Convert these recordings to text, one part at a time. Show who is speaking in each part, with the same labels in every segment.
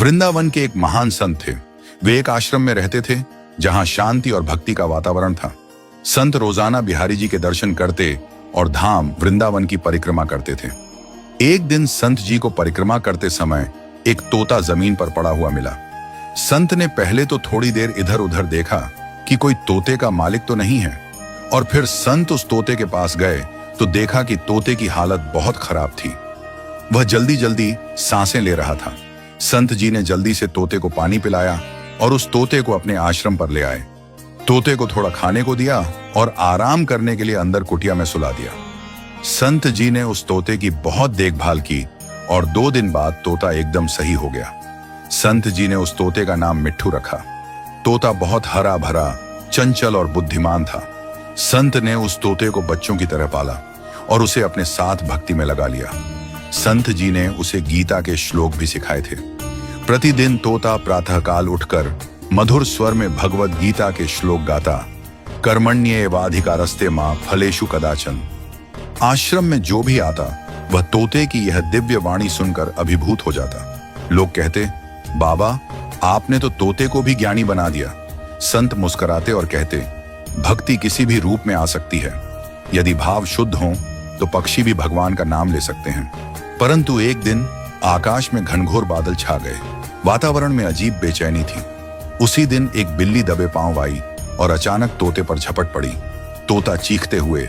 Speaker 1: वृंदावन के एक महान संत थे। वे एक आश्रम में रहते थे जहां शांति और भक्ति का वातावरण था। संत रोजाना बिहारी जी के दर्शन करते और धाम वृंदावन की परिक्रमा करते थे। एक दिन संत जी को परिक्रमा करते समय एक तोता जमीन पर पड़ा हुआ मिला। संत ने पहले तो थोड़ी देर इधर उधर देखा कि कोई तोते का मालिक तो नहीं है, और फिर संत उस तोते के पास गए तो देखा कि तोते की हालत बहुत खराब थी। वह जल्दी जल्दी सांसें ले रहा था। संत जी ने जल्दी से तोते को पानी पिलाया और उस तोते को अपने आश्रम पर ले आए। तोते को थोड़ा खाने को दिया और आराम करने के लिए अंदर कुटिया में सुला दिया। संत जी ने उस तोते की बहुत देखभाल की और 2 दिन बाद तोता एकदम सही हो गया। संत जी ने उस तोते का नाम मिट्ठू रखा। तोता बहुत हरा भरा, चंचल और बुद्धिमान था। संत ने उस तोते को बच्चों की तरह पाला और उसे अपने साथ भक्ति में लगा लिया। संत जी ने उसे गीता के श्लोक भी सिखाए थे। प्रतिदिन तोता प्रातःकाल उठकर मधुर स्वर में भगवद गीता के श्लोक गाता, कर्मण्येवाधिकारस्ते मां फलेषु कदाचन। आश्रम में जो भी आता वह तोते की यह दिव्य वाणी सुनकर अभिभूत हो जाता। लोग कहते, बाबा आपने तो तोते को भी ज्ञानी बना दिया। संत मुस्कुराते और कहते, भक्ति किसी भी रूप में आ सकती है। यदि भाव शुद्ध हो तो पक्षी भी भगवान का नाम ले सकते हैं। परंतु एक दिन आकाश में घनघोर बादल छा गए। वातावरण में अजीब बेचैनी थी। उसी दिन एक बिल्ली दबे पांव आई और अचानक तोते पर झपट पड़ी। तोता चीखते हुए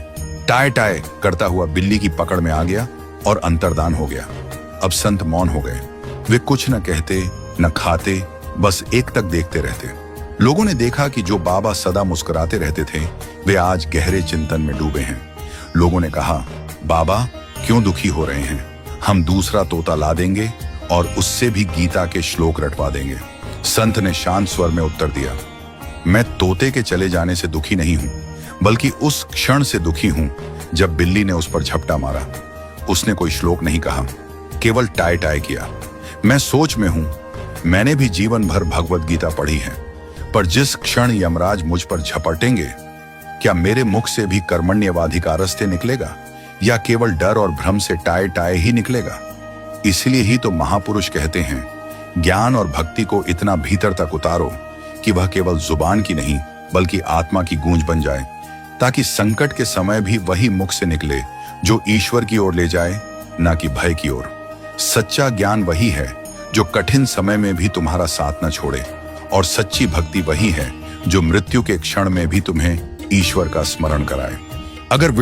Speaker 1: टाय टाय करता हुआ बिल्ली की पकड़ में आ गया और अंतर्धान हो गया। अब संत मौन हो गए। वे कुछ न कहते न खाते, बस एक तक देखते रहते। लोगों ने देखा कि जो बाबा सदा मुस्कुराते रहते थे वे आज गहरे चिंतन में डूबे हैं। लोगों ने कहा, बाबा क्यों दुखी हो रहे हैं? हम दूसरा तोता ला देंगे और उससे भी गीता के श्लोक रटवा देंगे। संत ने शांत स्वर में उत्तर दिया, मैं तोते के चले जाने से दुखी नहीं हूं, बल्कि उस क्षण से दुखी हूं जब बिल्ली ने उस पर झपटा मारा। उसने कोई श्लोक नहीं कहा, केवल टाय टाय किया। मैं सोच में हूं, मैंने भी जीवन भर भगवद गीता पढ़ी है, पर जिस क्षण यमराज मुझ पर झपटेंगे, क्या मेरे मुख से भी कर्मण्येवाधिकारस्ते निकलेगा या केवल डर और भ्रम से टाय टाय ही निकलेगा? इसलिए ही तो महापुरुष कहते हैं, ज्ञान और भक्ति को इतना भीतर तक उतारो कि वह केवल जुबान की नहीं बल्कि आत्मा की गूंज बन जाए, ताकि संकट के समय भी वही मुख से निकले जो ईश्वर की ओर ले जाए, न कि भय की ओर। सच्चा ज्ञान वही है जो कठिन समय में भी तुम्हारा साथ न छोड़े, और सच्ची भक्ति वही है जो मृत्यु के क्षण में भी तुम्हें ईश्वर का स्मरण कराए। अगर